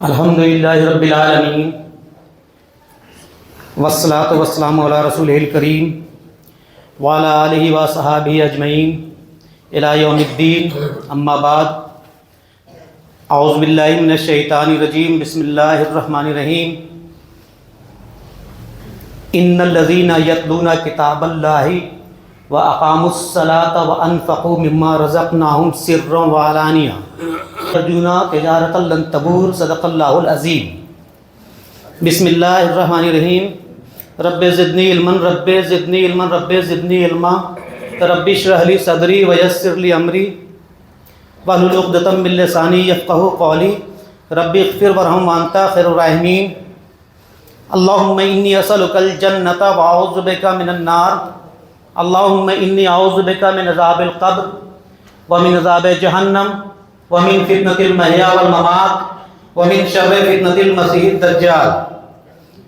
الحمدللہ رب العالمین والصلاة والسلام علی رسولہ الکریم وعلی آلہ وصحبہ اجمعین الی یوم الدین، اما بعد، اعوذ باللہ من الشیطان الرجیم، بسم اللہ الرحمن الرحیم۔ ان الذین یتلون کتاب اللہ واقاموا الصلاة وانفقوا مما رزقناہم سرا وعلانیہ یرجون تجارۃ لن تبور، صدق اللہ العظیم۔ بسم اللہ الرحمن الرحیم۔ رب زدنی علما، رب زدنی علما، رب زدنی علما، رب اشرح لی صدری ویسر لی امری واحلل عقدۃ من لسانی یفقہوا قولی، رب اغفر وارحم وانت خیر الراحمین۔ اللہم انی اسألک الجنۃ واعوذ بک من النار، اللہم انی اعوذ بک من عذاب القبر ومن عذاب جہنم ومن فتنة المحیا والممات ومن شر فتنة المسیح الدجال۔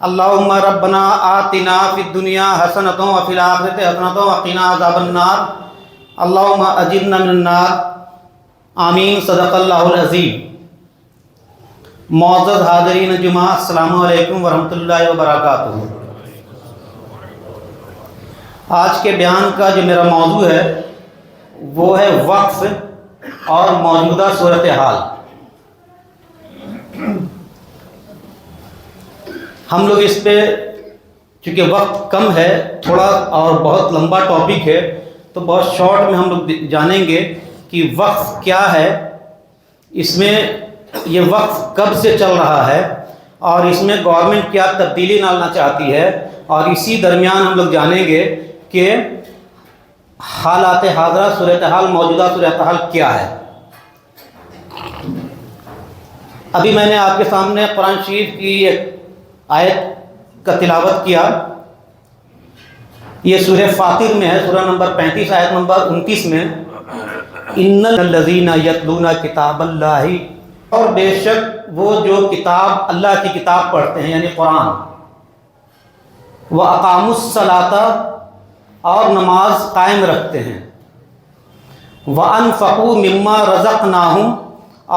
اللہم ربنا آتنا فی الدنیا حسنۃ وفی الآخرۃ حسنۃ وقنا عذاب النار، اللہم اجرنا من النار، آمین، صدق اللہ العظیم۔ معزز حاضرین جمعہ، السلام علیکم ورحمۃ اللہ وبرکاتہ۔ آج کے بیان کا جو میرا موضوع ہے وہ ہے وقف اور موجودہ صورتحال۔ ہم لوگ اس پہ چونکہ وقت کم ہے تھوڑا اور بہت لمبا ٹاپک ہے، تو بہت شارٹ میں ہم لوگ جانیں گے کہ وقف کیا ہے، اس میں یہ وقف کب سے چل رہا ہے اور اس میں گورنمنٹ کیا تبدیلی لانا چاہتی ہے، اور اسی درمیان ہم لوگ جانیں گے کہ حالات حاضرہ صورتحال، موجودہ صورتحال کیا ہے۔ ابھی میں نے آپ کے سامنے قرآن شریف کی ایک آیت کا تلاوت کیا، یہ سورہ فاطر میں ہے، سورہ نمبر 35 آیت نمبر 29 میں، ان الذین یتلون کتاب اللہ، اور بے شک وہ جو کتاب اللہ کی کتاب پڑھتے ہیں یعنی قرآن، واقاموا الصلاۃ، اور نماز قائم رکھتے ہیں، وانفقوا مما رزقناہم،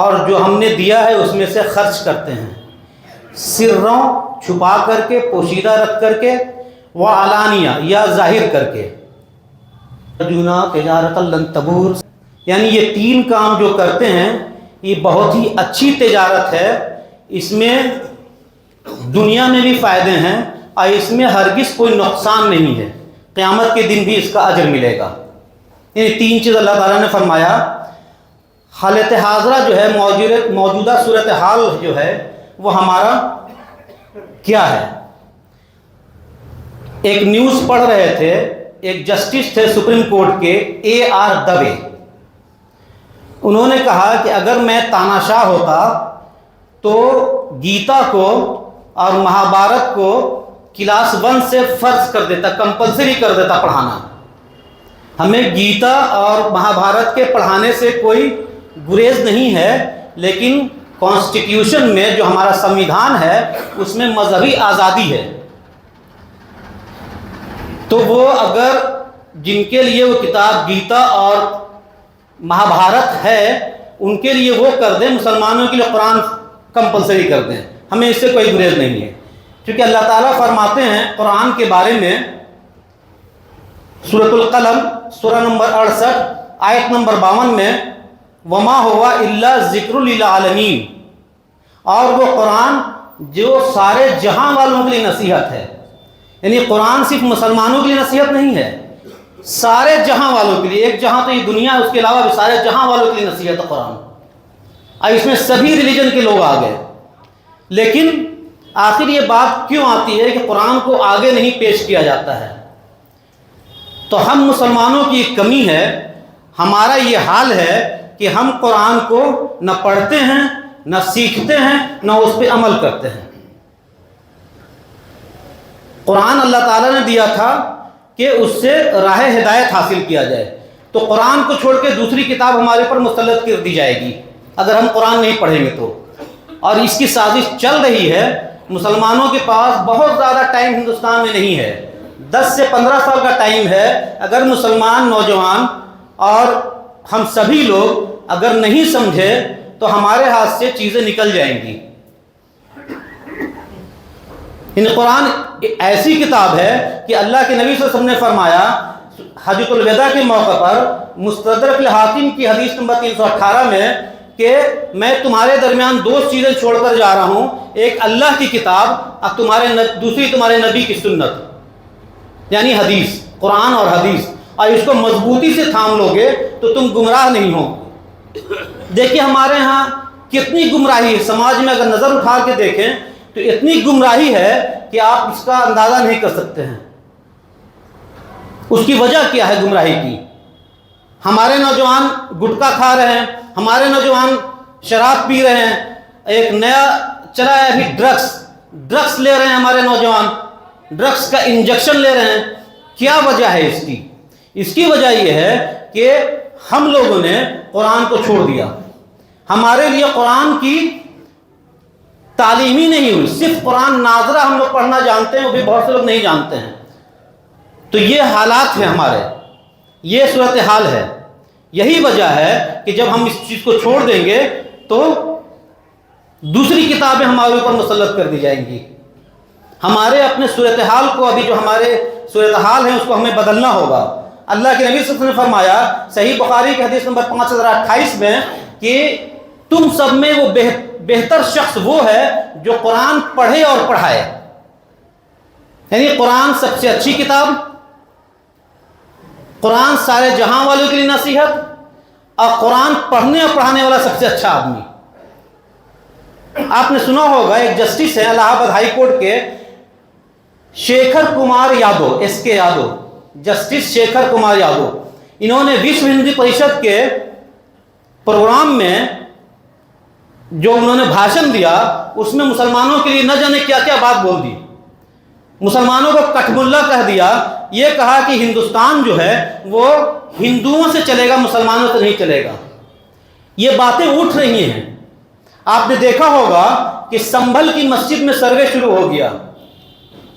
اور جو ہم نے دیا ہے اس میں سے خرچ کرتے ہیں، سروں، چھپا کر کے، پوشیدہ رکھ کر کے، وعلانیہ، یا ظاہر کر کے، یرجون تجارۃ لن تبور، یعنی یہ تین کام جو کرتے ہیں یہ بہت ہی اچھی تجارت ہے، اس میں دنیا میں بھی فائدے ہیں اور اس میں ہرگز کوئی نقصان نہیں ہے، قیامت کے دن بھی اس کا اجر ملے گا۔ یعنی تین چیز اللہ تعالیٰ نے فرمایا۔ حالت حاضرہ جو ہے، موجودہ صورتحال جو ہے وہ ہمارا کیا ہے؟ ایک نیوز پڑھ رہے تھے، ایک جسٹس تھے سپریم کورٹ کے، AR دبے، انہوں نے کہا کہ اگر میں تاناشاہ ہوتا تو گیتا کو اور مہابھارت کو کلاس 1 سے فرض کر دیتا، کمپلسری کر دیتا پڑھانا۔ ہمیں گیتا اور مہابھارت کے پڑھانے سے کوئی گریز نہیں ہے، لیکن کانسٹیٹیوشن میں جو ہمارا سمویدھان ہے اس میں مذہبی آزادی ہے، تو وہ اگر جن کے لیے وہ کتاب گیتا اور مہابھارت ہے ان کے لیے وہ کر دیں، مسلمانوں کے لیے قرآن کمپلسری کر دیں، ہمیں اس سے کوئی گریز نہیں ہے۔ کیونکہ اللہ تعالیٰ فرماتے ہیں قرآن کے بارے میں، سورۃ القلم سورہ نمبر 68 آیت نمبر 52 میں، وما ہوا الا ذکر للعالمین، اور وہ قرآن جو سارے جہاں والوں کے لیے نصیحت ہے، یعنی قرآن صرف مسلمانوں کے لیے نصیحت نہیں ہے، سارے جہاں والوں کے لیے، ایک جہاں تو یہ دنیا ہے، اس کے علاوہ بھی سارے جہاں والوں کے لیے نصیحت ہے قرآن، اور اس میں سبھی ریلیجن کے لوگ آ گئے۔ لیکن آخر یہ بات کیوں آتی ہے کہ قرآن کو آگے نہیں پیش کیا جاتا ہے؟ تو ہم مسلمانوں کی ایک کمی ہے، ہمارا یہ حال ہے کہ ہم قرآن کو نہ پڑھتے ہیں، نہ سیکھتے ہیں، نہ اس پہ عمل کرتے ہیں۔ قرآن اللہ تعالیٰ نے دیا تھا کہ اس سے راہ ہدایت حاصل کیا جائے، تو قرآن کو چھوڑ کے دوسری کتاب ہمارے پر مسلط کر دی جائے گی اگر ہم قرآن نہیں پڑھیں گے تو۔ اور اس کی سازش چل رہی ہے، مسلمانوں کے پاس بہت زیادہ ٹائم ہندوستان میں نہیں ہے، 10 سے 15 سال کا ٹائم ہے۔ اگر مسلمان نوجوان اور ہم سبھی لوگ اگر نہیں سمجھے تو ہمارے ہاتھ سے چیزیں نکل جائیں گی۔ ان قرآن ایسی کتاب ہے کہ اللہ کے نبی صلی اللہ علیہ وسلم نے فرمایا حجۃ الوداع کے موقع پر مستدرک الحاکم کی حدیث نمبر 318 میں کہ میں تمہارے درمیان دو چیزیں چھوڑ کر جا رہا ہوں، ایک اللہ کی کتاب اور دوسری تمہارے نبی کی سنت، یعنی حدیث، قرآن اور حدیث، اور اس کو مضبوطی سے تھام لو گے تو تم گمراہ نہیں ہو۔ دیکھیے ہمارے ہاں کتنی گمراہی ہے، سماج میں اگر نظر اٹھا کے دیکھیں تو اتنی گمراہی ہے کہ آپ اس کا اندازہ نہیں کر سکتے ہیں۔ اس کی وجہ کیا ہے گمراہی کی؟ ہمارے نوجوان گٹکا کھا رہے ہیں، ہمارے نوجوان شراب پی رہے ہیں، ایک نیا چلا ہے ابھی ڈرگس لے رہے ہیں، ہمارے نوجوان ڈرگس کا انجیکشن لے رہے ہیں۔ کیا وجہ ہے اس کی؟ اس کی وجہ یہ ہے کہ ہم لوگوں نے قرآن کو چھوڑ دیا۔ ہمارے لیے قرآن کی تعلیم ہی نہیں ہوئی، صرف قرآن ناظرہ ہم لوگ پڑھنا جانتے ہیں، وہ بھی بہت سے لوگ نہیں جانتے ہیں۔ تو یہ حالات ہیں ہمارے، یہ صورتحال ہے۔ یہی وجہ ہے کہ جب ہم اس چیز کو چھوڑ دیں گے تو دوسری کتابیں ہمارے اوپر مسلط کر دی جائیں گی۔ ہمارے اپنے صورتحال کو، ابھی جو ہمارے صورتحال ہیں اس کو ہمیں بدلنا ہوگا۔ اللہ کے نبی صلی اللہ علیہ وسلم نے فرمایا صحیح بخاری کی حدیث نمبر 5028 میں کہ تم سب میں وہ بہتر شخص وہ ہے جو قرآن پڑھے اور پڑھائے، یعنی قرآن سب سے اچھی کتاب، قرآن سارے جہاں والوں کے لیے نصیحت، اور قرآن پڑھنے اور پڑھانے والا سب سے اچھا آدمی۔ آپ نے سنا ہوگا ایک جسٹس ہیں الہ آباد ہائی کورٹ کے، شیکھر کمار یادو، ایس کے یادو، جسٹس شیکھر کمار یادو، انہوں نے وشو ہندو پریشد کے پروگرام میں جو انہوں نے بھاشن دیا اس میں مسلمانوں کے لیے نہ جانے کیا کیا بات بول دی۔ مسلمانوں کو کٹ ملا کہہ دیا، یہ کہا کہ ہندوستان جو ہے وہ ہندوؤں سے چلے گا، مسلمانوں سے نہیں چلے گا۔ یہ باتیں اٹھ رہی ہیں۔ آپ نے دیکھا ہوگا کہ سنبھل کی مسجد میں سروے شروع ہو گیا،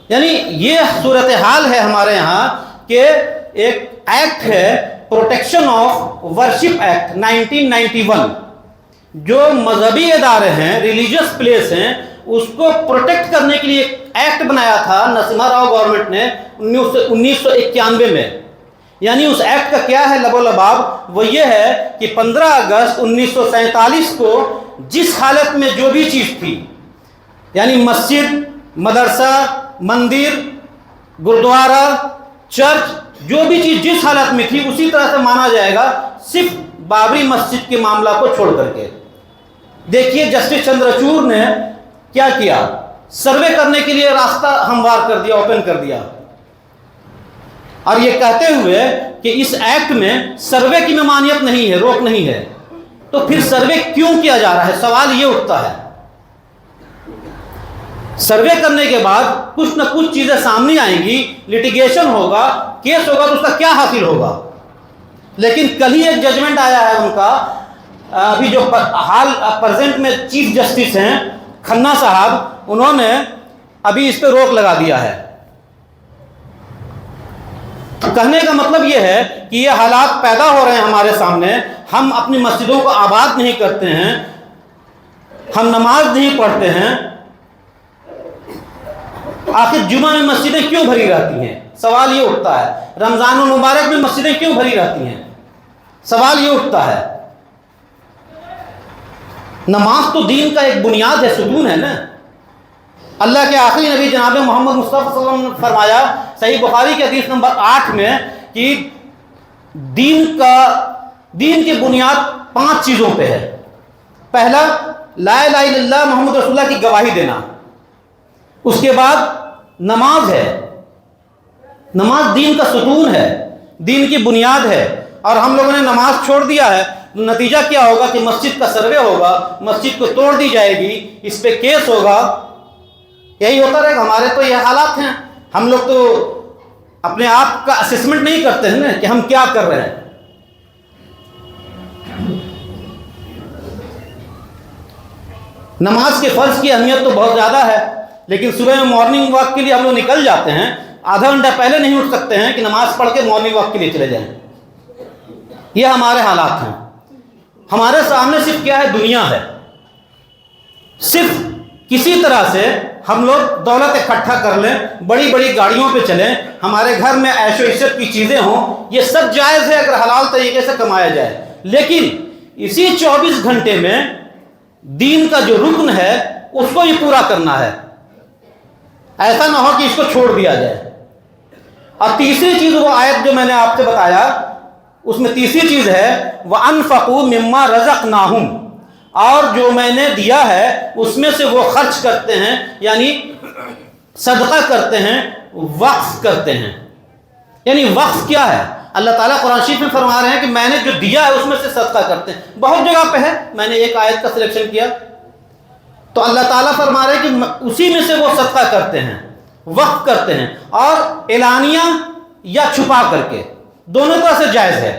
یعنی یہ صورتحال ہے ہمارے یہاں کہ ایک ایکٹ ہے پروٹیکشن آف ورشپ ایکٹ 1991، جو مذہبی ادارے ہیں، ریلیجیس پلیس ہیں، اس کو پروٹیکٹ کرنے کے لیے ایکٹ بنایا تھا نرسمہا راؤ گورنمنٹ نے 1991 میں۔ یعنی اس ایکٹ کا کیا ہے لب و لباب؟ وہ یہ ہے کہ 15 اگست 1947 کو جس حالت میں جو بھی چیز تھی، یعنی مسجد، مدرسہ، مندر، گردوارہ، چرچ، جو بھی چیز جس حالت میں تھی اسی طرح سے مانا جائے گا، صرف بابری مسجد کے معاملہ کو چھوڑ کر کے۔ دیکھیے جسٹس چندرچوڑ نے کیا کیا، سروے کرنے کے لیے راستہ ہموار کر دیا، اوپن کر دیا، اور یہ کہتے ہوئے کہ اس ایکٹ میں سروے کی ممانعت نہیں ہے، روک نہیں ہے، تو پھر سروے کیوں کیا جا رہا ہے؟ سوال یہ اٹھتا ہے۔ سروے کرنے کے بعد کچھ نہ کچھ چیزیں سامنے آئیں گی، لیٹیگیشن ہوگا، کیس ہوگا، تو اس کا کیا حاصل ہوگا؟ لیکن کل ہی ایک ججمنٹ آیا ہے ان کا، ابھی جو حال پریزنٹ میں چیف جسٹس ہیں کھنہ صاحب، انہوں نے ابھی اس پہ روک لگا دیا ہے۔ کہنے کا مطلب یہ ہے کہ یہ حالات پیدا ہو رہے ہیں ہمارے سامنے، ہم اپنی مسجدوں کو آباد نہیں کرتے ہیں، ہم نماز نہیں پڑھتے ہیں۔ آخر جمعہ میں مسجدیں کیوں بھری رہتی ہیں؟ سوال یہ اٹھتا ہے۔ رمضان المبارک میں مسجدیں کیوں بھری رہتی ہیں؟ سوال یہ اٹھتا ہے۔ نماز تو دین کا ایک بنیاد ہے، ستون ہے نا۔ اللہ کے آخری نبی جناب محمد مصطفیٰ صلی اللہ علیہ وسلم نے فرمایا صحیح بخاری کی حدیث نمبر 8 میں کہ دین کی بنیاد 5 چیزوں پہ ہے۔ پہلا، لا الہ الا اللہ محمد رسول اللہ کی گواہی دینا، اس کے بعد نماز ہے، نماز دین کا ستون ہے، دین کی بنیاد ہے، اور ہم لوگوں نے نماز چھوڑ دیا ہے، نتیجہ کیا ہوگا کہ مسجد کا سروے ہوگا، مسجد کو توڑ دی جائے گی، اس پہ کیس ہوگا، یہی ہوتا رہے گا۔ ہمارے تو یہ حالات ہیں، ہم لوگ تو اپنے آپ کا اسسمنٹ نہیں کرتے ہیں نا کہ ہم کیا کر رہے ہیں۔ نماز کے فرض کی اہمیت تو بہت زیادہ ہے، لیکن صبح میں مارننگ واک کے لیے ہم لوگ نکل جاتے ہیں، آدھا گھنٹہ پہلے نہیں اٹھ سکتے ہیں کہ نماز پڑھ کے مارننگ واک کے لیے چلے جائیں۔ یہ ہمارے حالات ہیں۔ ہمارے سامنے صرف کیا ہے؟ دنیا ہے، صرف کسی طرح سے ہم لوگ دولت اکٹھا کر لیں، بڑی بڑی گاڑیوں پہ چلیں، ہمارے گھر میں عیش و عشرت کی چیزیں ہوں، یہ سب جائز ہے اگر حلال طریقے سے کمایا جائے. لیکن اسی 24 گھنٹے میں دین کا جو رکن ہے اس کو یہ پورا کرنا ہے. ایسا نہ ہو کہ اس کو چھوڑ دیا جائے. اور تیسری چیز وہ آیت جو میں نے آپ سے بتایا، اس میں تیسری چیز ہے وَأَنفَقُوا مِمَّا رَزَقْنَاهُمْ، اور جو میں نے دیا ہے اس میں سے وہ خرچ کرتے ہیں، یعنی صدقہ کرتے ہیں، وقف کرتے ہیں. یعنی وقف کیا ہے؟ اللہ تعالیٰ قرآن شریف میں فرما رہے ہیں کہ میں نے جو دیا ہے اس میں سے صدقہ کرتے ہیں. بہت جگہ پہ ہے، میں نے ایک آیت کا سلیکشن کیا تو اللہ تعالیٰ فرما رہے ہیں کہ اسی میں سے وہ صدقہ کرتے ہیں، وقف کرتے ہیں، اور اعلانیہ یا چھپا کر کے، دونوں طرح سے جائز ہے.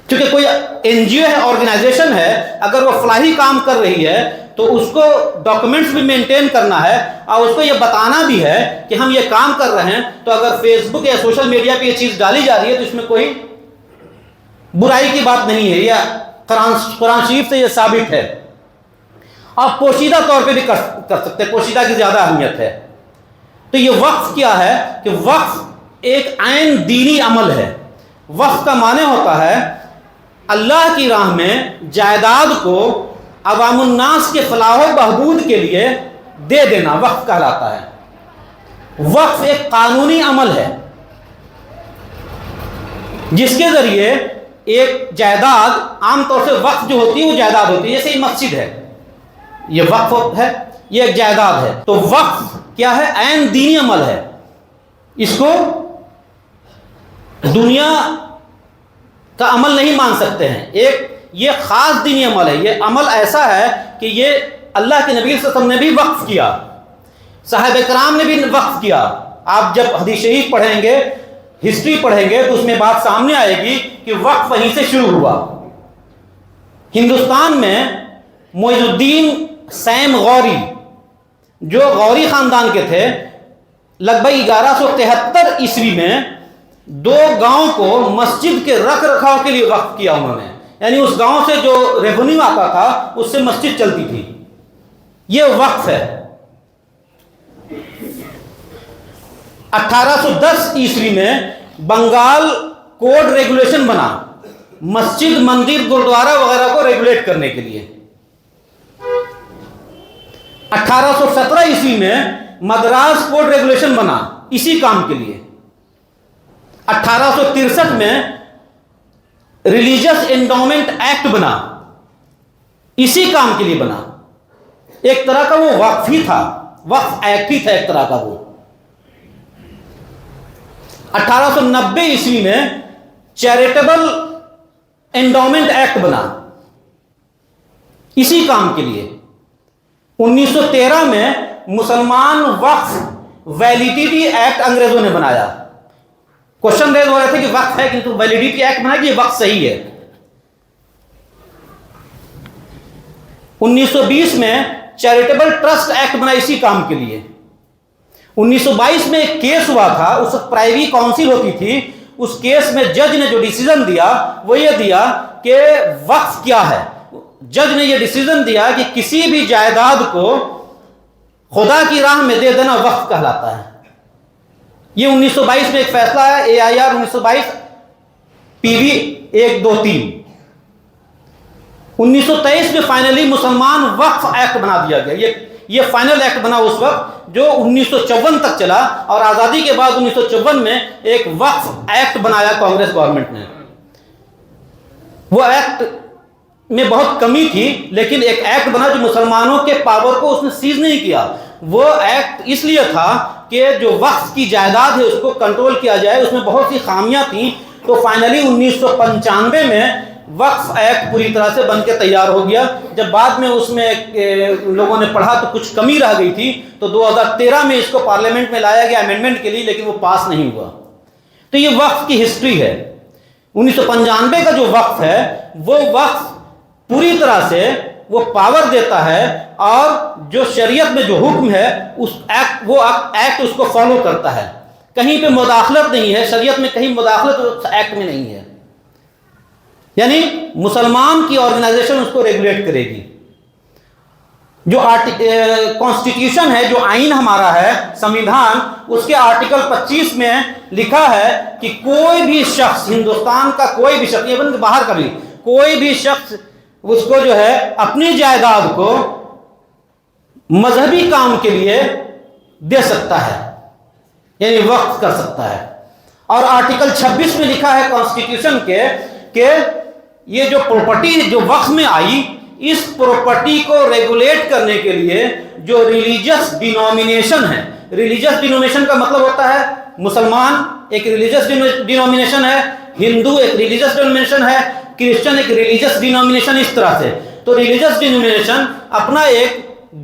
کیونکہ کوئی این جی او ہے، آرگنائزیشن ہے، اگر وہ فلاحی کام کر رہی ہے تو اس کو ڈاکومنٹس بھی مینٹین کرنا ہے اور اس کو یہ بتانا بھی ہے کہ ہم یہ کام کر رہے ہیں. تو اگر فیس بک یا سوشل میڈیا پہ یہ چیز ڈالی جا رہی ہے تو اس میں کوئی برائی کی بات نہیں ہے، یا قرآن شریف سے یہ ثابت ہے. آپ پوشیدہ طور پہ بھی کر سکتے ہیں، پوشیدہ کی زیادہ اہمیت ہے. تو یہ وقف کیا ہے کہ وقف ایک عین دینی عمل ہے. وقف کا معنی ہوتا ہے اللہ کی راہ میں جائیداد کو عوام الناس کے فلاح و بہبود کے لیے دے دینا وقف کہلاتا ہے. وقف ایک قانونی عمل ہے جس کے ذریعے ایک جائیداد، عام طور سے وقف جو ہوتی ہے وہ جائیداد ہوتی ہے، جیسے یہ مسجد ہے، یہ وقف ہے، یہ ایک جائیداد ہے. تو وقف کیا ہے؟ عین دینی عمل ہے. اس کو دنیا کا عمل نہیں مان سکتے ہیں. ایک یہ خاص دینی عمل ہے. یہ عمل ایسا ہے کہ یہ اللہ کے نبی صلی اللہ علیہ وسلم نے بھی وقف کیا، صحابہ کرام نے بھی وقف کیا. آپ جب حدیث شریف پڑھیں گے، ہسٹری پڑھیں گے تو اس میں بات سامنے آئے گی کہ وقف وہیں سے شروع ہوا. ہندوستان میں معیز الدین سیم غوری، جو غوری خاندان کے تھے، لگ بھگ 1173 عیسوی میں 2 گاؤں کو مسجد کے رکھ رکھاؤ کے لیے وقف کیا انہوں نے. یعنی اس گاؤں سے جو ریونیو آتا تھا اس سے مسجد چلتی تھی. یہ وقف ہے. 1810 عیسوی میں بنگال کوڈ ریگولیشن بنا مسجد، مندر، گردوارہ وغیرہ کو ریگولیٹ کرنے کے لیے. 1817 عیسوی میں مدراس کوڈ ریگولیشن بنا اسی کام کے لیے. 1863 میں ریلیجس انڈومنٹ ایکٹ بنا، اسی کام کے لیے بنا. ایک طرح کا وہ وقف ہی تھا، وقف ایکٹ ہی تھا ایک طرح کا وہ. 1890 عیسوی میں چیریٹیبل انڈومنٹ ایکٹ بنا اسی کام کے لیے. 1913 میں مسلمان وقف ویلیڈیٹی ایکٹ انگریزوں نے بنایا. کوشچن ریز ہو رہے تھے کہ وقف ہے کہ تو ویلیڈیٹی ایکٹ بنا کہ یہ وقف صحیح ہے. 1920 میں چیریٹیبل ٹرسٹ ایکٹ بنا اسی کام کے لیے. 1922 میں ایک کیس ہوا تھا، اس وقت پرائیوی کاؤنسل ہوتی تھی. اس کیس میں جج نے جو ڈیسیزن دیا وہ یہ دیا کہ وقف کیا ہے. جج نے یہ ڈیسیزن دیا کہ کسی بھی جائیداد کو خدا کی راہ میں دے دینا وقف کہلاتا ہے. یہ 1922 میں ایک فیصلہ ہے، AIR 1922 PV 123. 1923 میں فائنلی مسلمان وقف ایکٹ بنا دیا گیا. یہ فائنل ایکٹ بنا اس وقت جو 1954 تک چلا، اور آزادی کے بعد 1954 میں ایک وقف ایکٹ بنایا کانگریس گورنمنٹ نے. وہ ایکٹ میں بہت کمی تھی لیکن ایک ایکٹ بنا جو مسلمانوں کے پاور کو اس نے سیز نہیں کیا. وہ ایکٹ اس لیے تھا کہ جو وقف کی جائیداد ہے اس کو کنٹرول کیا جائے، اس میں بہت سی خامیاں تھیں. تو فائنلی 1995 میں وقف ایکٹ پوری طرح سے بن کے تیار ہو گیا. جب بعد میں اس میں لوگوں نے پڑھا تو کچھ کمی رہ گئی تھی، تو 2013 میں اس کو پارلیمنٹ میں لایا گیا امینڈمنٹ کے لیے، لیکن وہ پاس نہیں ہوا. تو یہ وقف کی ہسٹری ہے. 1995 کا جو وقف ہے وہ وقف پوری طرح سے وہ پاور دیتا ہے، اور جو شریعت میں جو حکم ہے اس ایکٹ، وہ ایکٹ اس کو فالو کرتا ہے. کہیں پہ مداخلت نہیں ہے، شریعت میں کہیں مداخلت اس ایکٹ میں نہیں ہے. یعنی مسلمان کی آرگنائزیشن اس کو ریگولیٹ کرے گی. جو کانسٹیٹیوشن ہے، جو آئین ہمارا ہے، سمویدھان، اس کے آرٹیکل 25 میں لکھا ہے کہ کوئی بھی شخص، ہندوستان کا کوئی بھی شخص، ایون باہر کا بھی کوئی بھی شخص اس کو جو ہے اپنی جائیداد کو مذہبی کام کے لیے دے سکتا ہے، یعنی وقف کر سکتا ہے۔ اور آرٹیکل 26 میں لکھا ہے کانسٹیٹیوشن کے کہ یہ جو پراپرٹی جو وقف میں آئی، اس پراپرٹی کو ریگولیٹ کرنے کے لیے جو ریلیجس ڈینومینیشن ہے، ریلیجس ڈینومینیشن کا مطلب ہوتا ہے مسلمان ایک ریلیجس ڈینومینیشن ہے، ہندو ایک ریلیجس ڈینومینیشن ہے، کرسچن ایک ریلیجس ڈینومینیشن، اس طرح سے۔ تو ریلیجس ڈینومینیشن اپنا ایک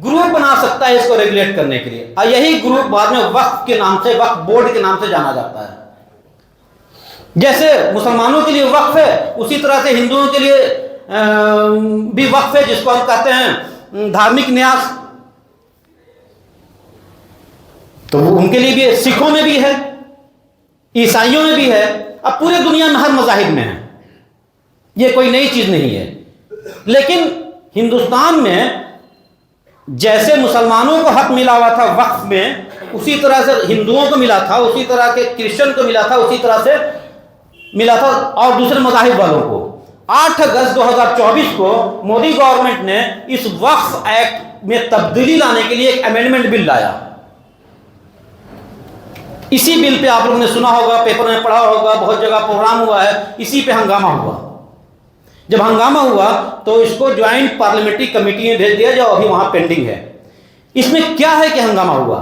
گروپ بنا سکتا ہے اس کو ریگولیٹ کرنے کے لیے، اور یہی گروپ بعد میں وقف کے نام سے، وقف بورڈ کے نام سے جانا جاتا ہے۔ جیسے مسلمانوں کے لیے وقف ہے، اسی طرح سے ہندوؤں کے لیے بھی وقف ہے، جس کو ہم کہتے ہیں دھارمک نیاز، تو ان کے لیے بھی، سکھوں میں بھی ہے، عیسائیوں میں بھی ہے، اب پورے دنیا میں ہر مذاہب میں ہے، یہ کوئی نئی چیز نہیں ہے۔ لیکن ہندوستان میں جیسے مسلمانوں کو حق ملا ہوا تھا وقف میں، اسی طرح سے ہندوؤں کو ملا تھا، اسی طرح کے کرسچن کو ملا تھا، اسی طرح سے ملا تھا اور دوسرے مذاہب والوں کو۔ 8 اگست 2024 کو مودی گورنمنٹ نے اس وقف ایکٹ میں تبدیلی لانے کے لیے ایک امینڈمنٹ بل لایا۔ اسی بل پہ آپ لوگوں نے سنا ہوگا، پیپر میں پڑھا ہوگا، بہت جگہ پروگرام ہوا ہے، اسی پہ ہنگامہ ہوا۔ جب ہنگامہ ہوا تو اس کو جوائنٹ پارلیمنٹری کمیٹی میں بھیج دیا، جو ابھی وہاں پینڈنگ ہے۔ اس میں کیا ہے کہ ہنگامہ ہوا؟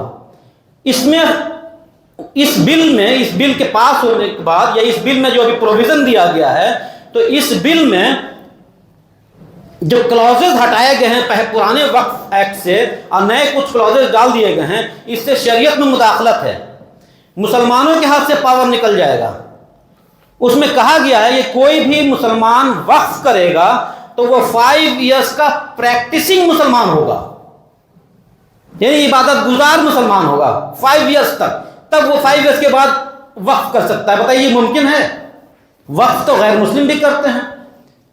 اس میں اس بل کے پاس ہونے کے بعد، یا اس بل میں جو ابھی پروویژن دیا گیا ہے، تو اس بل میں جو کلوزز ہٹائے گئے ہیں پرانے وقف ایکٹ سے اور نئے کچھ کلوزز ڈال دیے گئے ہیں، اس سے شریعت میں مداخلت ہے، مسلمانوں کے ہاتھ سے پاور نکل جائے گا۔ اس میں کہا گیا ہے یہ کوئی بھی مسلمان وقف کرے گا تو وہ 5 ایئرس کا پریکٹسنگ مسلمان ہوگا، یعنی عبادت گزار مسلمان ہوگا 5 ایئرس تک، تب وہ 5 ایئرس کے بعد وقف کر سکتا ہے۔ بتائیے یہ ممکن ہے؟ وقف تو غیر مسلم بھی کرتے ہیں،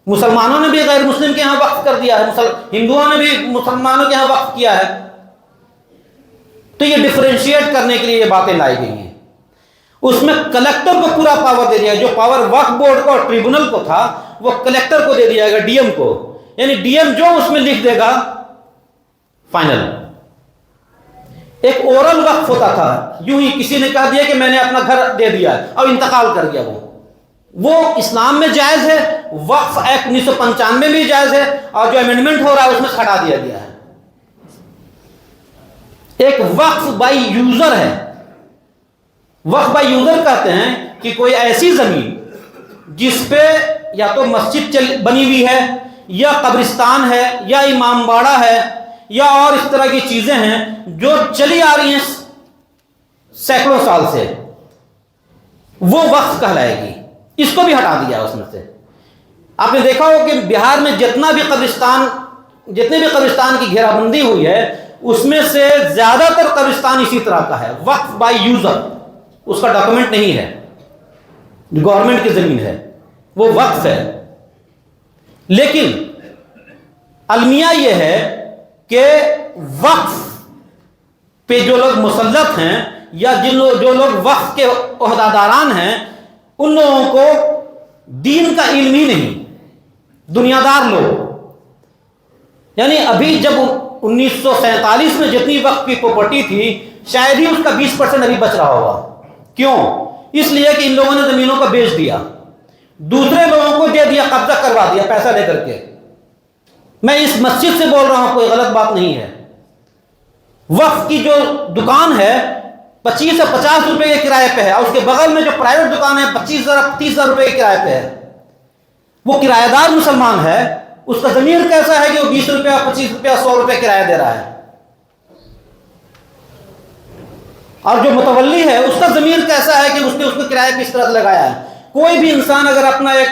مسلمانوں نے بھی غیر مسلم کے ہاں وقف کر دیا ہے، ہندوؤں نے بھی مسلمانوں کے ہاں وقف کیا ہے۔ تو یہ ڈفرینشیٹ کرنے کے لیے یہ باتیں لائی گئی ہیں۔ اس میں کلیکٹر کو پورا پاور دے دیا، جو پاور وقف بورڈ کو اور ٹریبونل کو تھا وہ کلیکٹر کو دے دیا گیا، ڈی ایم کو، یعنی ڈی ایم جو اس میں لکھ دے گا فائنل۔ ایک اورل وقف ہوتا تھا، یوں ہی کسی نے کہہ دیا کہ میں نے اپنا گھر دے دیا اور انتقال کر گیا، وہ اسلام میں جائز ہے، وقف ایکٹ 1995 میں بھی جائز ہے، اور جو امینڈمنٹ ہو رہا ہے اس میں ہٹا دیا گیا ہے۔ ایک وقف بائی یوزر ہے، وقف بائی یوزر کہتے ہیں کہ کوئی ایسی زمین جس پہ یا تو مسجد بنی ہوئی ہے، یا قبرستان ہے، یا امام باڑہ ہے، یا اور اس طرح کی چیزیں ہیں جو چلی آ رہی ہیں سینکڑوں سال سے، وہ وقف کہلائے گی۔ اس کو بھی ہٹا دیا اس میں سے۔ آپ نے دیکھا ہو کہ بہار میں جتنے بھی قبرستان کی گھیرا بندی ہوئی ہے، اس میں سے زیادہ تر قبرستان اسی طرح کا ہے، وقف بائی یوزر، اس کا ڈاکومنٹ نہیں ہے، گورنمنٹ کی زمین ہے، وہ وقف ہے۔ لیکن المیہ یہ ہے کہ وقف پہ جو لوگ مسلط ہیں، یا جو لوگ وقف کے عہدیداران ہیں، ان لوگوں کو دین کا علم ہی نہیں، دنیا دار لوگ۔ یعنی ابھی جب 1947 میں جتنی وقف کی پراپرٹی تھی، شاید ہی اس کا 20% ابھی بچ رہا ہوگا۔ کیوں؟ اس لیے کہ ان لوگوں نے زمینوں کو بیچ دیا، دوسرے لوگوں کو دے دیا، قبضہ کروا دیا پیسہ لے کر کے۔ میں اس مسجد سے بول رہا ہوں، کوئی غلط بات نہیں ہے۔ وقف کی جو دکان ہے 25 سے 50 روپے کے کرائے پہ ہے، اور اس کے بغل میں جو پرائیویٹ دکان ہے 25,000-30,000 روپے کے کرائے پہ ہے، وہ کرایہ دار مسلمان ہے، اس کا ضمیر کیسا ہے کہ وہ 20 روپیہ 25 روپیہ 100 روپے کرایہ دے رہا ہے؟ اور جو متولی ہے اس کا ضمیر کیسا ہے کہ اس نے اس کو کرایہ کس طرح سے لگایا ہے؟ کوئی بھی انسان اگر اپنا ایک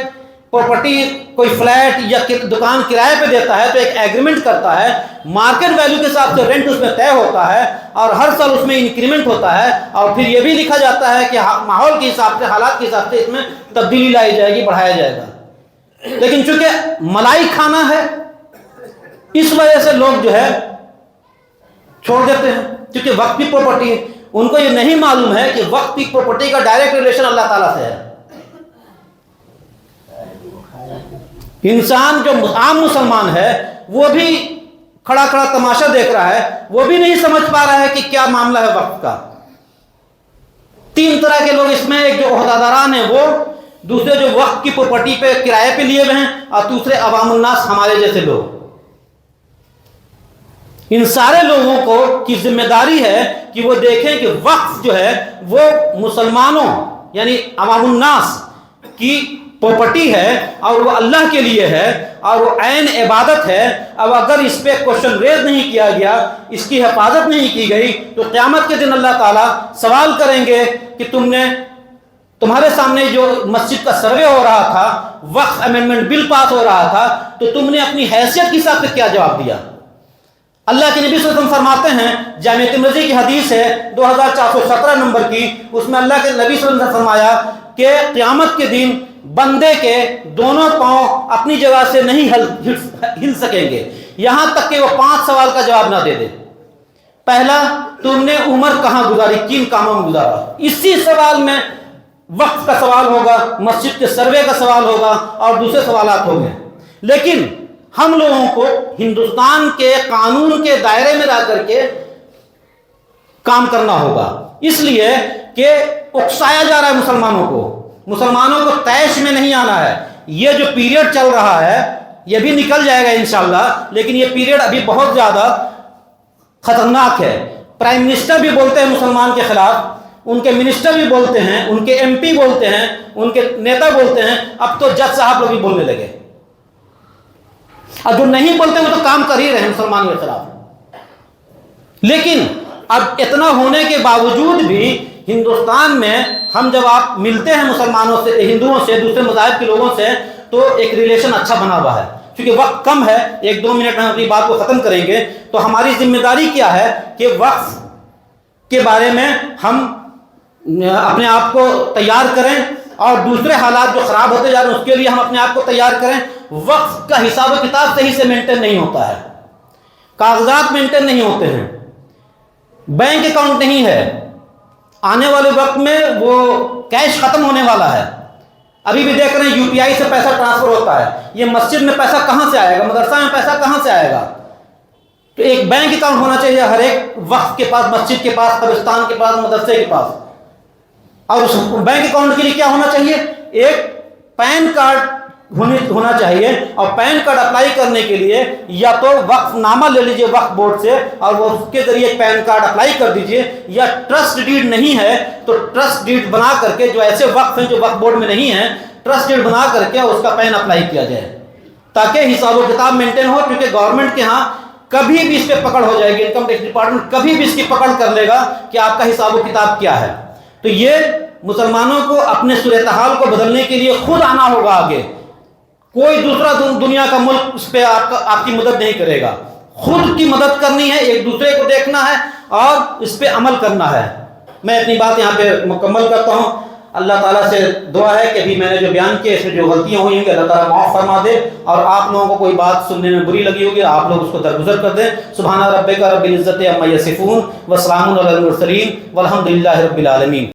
پراپرٹی، کوئی فلیٹ یا دکان کرائے پہ دیتا ہے تو ایک ایگریمنٹ کرتا ہے، مارکیٹ ویلیو کے حساب سے رینٹ اس میں طے ہوتا ہے، اور ہر سال اس میں انکریمنٹ ہوتا ہے، اور پھر یہ بھی لکھا جاتا ہے کہ ماحول کے حساب سے، حالات کے حساب سے اس میں تبدیلی لائی جائے گی، بڑھایا جائے گا۔ لیکن چونکہ ملائی کھانا ہے، اس وجہ سے لوگ جو ہے چھوڑ دیتے ہیں کیونکہ وقت کی پراپرٹی ہے. ان کو یہ نہیں معلوم ہے کہ وقت کی پراپرٹی کا ڈائریکٹ ریلیشن اللہ تعالیٰ سے ہے. انسان جو عام مسلمان ہے وہ بھی کھڑا کھڑا تماشا دیکھ رہا ہے, وہ بھی نہیں سمجھ پا رہا ہے کہ کیا معاملہ ہے وقت کا. 3 طرح کے لوگ اس میں, ایک جو عہدیداران ہیں وہ, دوسرے جو وقت کی پراپرٹی پہ کرائے پہ لیے ہوئے ہیں, اور دوسرے عوام الناس ہمارے جیسے لوگ. ان سارے لوگوں کو کی ذمہ داری ہے کہ وہ دیکھیں کہ وقت جو ہے وہ مسلمانوں یعنی عوام الناس کی پراپرٹی ہے اور وہ اللہ کے لیے ہے اور وہ عین عبادت ہے. اب اگر اس پہ کوشچن ریز نہیں کیا گیا, اس کی حفاظت نہیں کی گئی, تو قیامت کے دن اللہ تعالیٰ سوال کریں گے کہ تمہارے سامنے جو مسجد کا سروے ہو رہا تھا, وقف امینڈمنٹ بل پاس ہو رہا تھا, تو تم نے اپنی حیثیت کے حساب سے کیا جواب دیا؟ اللہ کے نبی صلی اللہ علیہ وسلم فرماتے ہیں, جامع ترمذی کی حدیث ہے 2417 نمبر کی, اس میں اللہ کے نبی صلی اللہ علیہ وسلم نے فرمایا کہ قیامت کے دن بندے کے دونوں پاؤں اپنی جگہ سے نہیں ہل سکیں گے یہاں تک کہ وہ 5 سوال کا جواب نہ دے دے. پہلا, تم نے عمر کہاں گزاری, کن کاموں میں گزارا؟ اسی سوال میں وقت کا سوال ہوگا, مسجد کے سروے کا سوال ہوگا اور دوسرے سوالات ہوں گے. لیکن ہم لوگوں کو ہندوستان کے قانون کے دائرے میں رہ کر کے کام کرنا ہوگا, اس لیے کہ اکسایا جا رہا ہے مسلمانوں کو طیش میں نہیں آنا ہے. یہ جو پیریڈ چل رہا ہے یہ بھی نکل جائے گا انشاءاللہ, لیکن یہ پیریڈ ابھی بہت زیادہ خطرناک ہے. پرائم منسٹر بھی بولتے ہیں مسلمان کے خلاف, ان کے منسٹر بھی بولتے ہیں, ان کے ایم پی بولتے ہیں, ان کے نیتا بولتے ہیں, اب تو جج صاحب لوگ بھی بولنے لگے. اور جو نہیں بولتے وہ تو کام کر ہی رہے ہیں مسلمانوں کے خلاف. لیکن اب اتنا ہونے کے باوجود بھی ہندوستان میں ہم جب آپ ملتے ہیں مسلمانوں سے, ہندوؤں سے, دوسرے مذاہب کے لوگوں سے, تو ایک ریلیشن اچھا بنا ہوا ہے. چونکہ وقت کم ہے, 1-2 منٹ میں ہم اپنی بات کو ختم کریں گے, تو ہماری ذمہ داری کیا ہے کہ وقت کے بارے میں ہم اپنے آپ کو تیار کریں اور دوسرے حالات جو خراب ہوتے جا رہے ہیں اس کے لیے ہم اپنے آپ کو تیار کریں. وقت کا حساب و کتاب صحیح سے مینٹین نہیں ہوتا ہے, کاغذات مینٹین نہیں ہوتے ہیں, بینک اکاؤنٹ نہیں ہے, آنے والے وقت میں وہ کیش ختم ہونے والا ہے. ابھی بھی دیکھ رہے ہیں یو پی آئی سے پیسہ ٹرانسفر ہوتا ہے. یہ مسجد میں پیسہ کہاں سے آئے گا, مدرسہ میں پیسہ کہاں سے آئے گا؟ تو ایک بینک اکاؤنٹ ہونا چاہیے ہر ایک وقت کے پاس, مسجد کے پاس, قبرستان کے پاس, مدرسے کے پاس. اور اس بینک اکاؤنٹ کے لیے کیا ہونا چاہیے؟ ایک پین کارڈ ہونا چاہیے. اور پین کارڈ اپلائی کرنے کے لیے یا تو وقف نامہ لے لیجئے وقف بورڈ سے اور وہ اس کے ذریعے پین کارڈ اپلائی کر دیجئے, یا ٹرسٹ ڈیڈ نہیں ہے تو ٹرسٹ ڈیڈ بنا کر کے, جو ایسے وقف ہیں جو وقف بورڈ میں نہیں ہیں, ٹرسٹ ڈیڈ بنا کر کے اس کا پین اپلائی کیا جائے تاکہ حساب و کتاب مینٹین ہو. کیونکہ گورنمنٹ کے ہاں کبھی بھی اس پہ پکڑ ہو جائے گی, انکم ٹیکس ڈپارٹمنٹ کبھی بھی اس کی پکڑ کر لے گا کہ آپ کا حساب و کتاب کیا ہے. تو یہ مسلمانوں کو اپنے صورتحال کو بدلنے کے لیے خود آنا ہوگا آگے. کوئی دوسرا دنیا کا ملک اس پہ آپ کی مدد نہیں کرے گا, خود کی مدد کرنی ہے, ایک دوسرے کو دیکھنا ہے اور اس پہ عمل کرنا ہے. میں اپنی بات یہاں پہ مکمل کرتا ہوں. اللہ تعالیٰ سے دعا ہے کہ ابھی میں نے جو بیان کیا اس میں جو غلطیاں ہوئی ہیں کہ اللہ تعالیٰ معاف فرما دے, اور آپ لوگوں کو کوئی بات سننے میں بری لگی ہوگی آپ لوگ اس کو درگزر کر دیں. سبحان ربک رب العزت عما یصفون وسلام علی المرسلین والحمد للہ رب العالمین.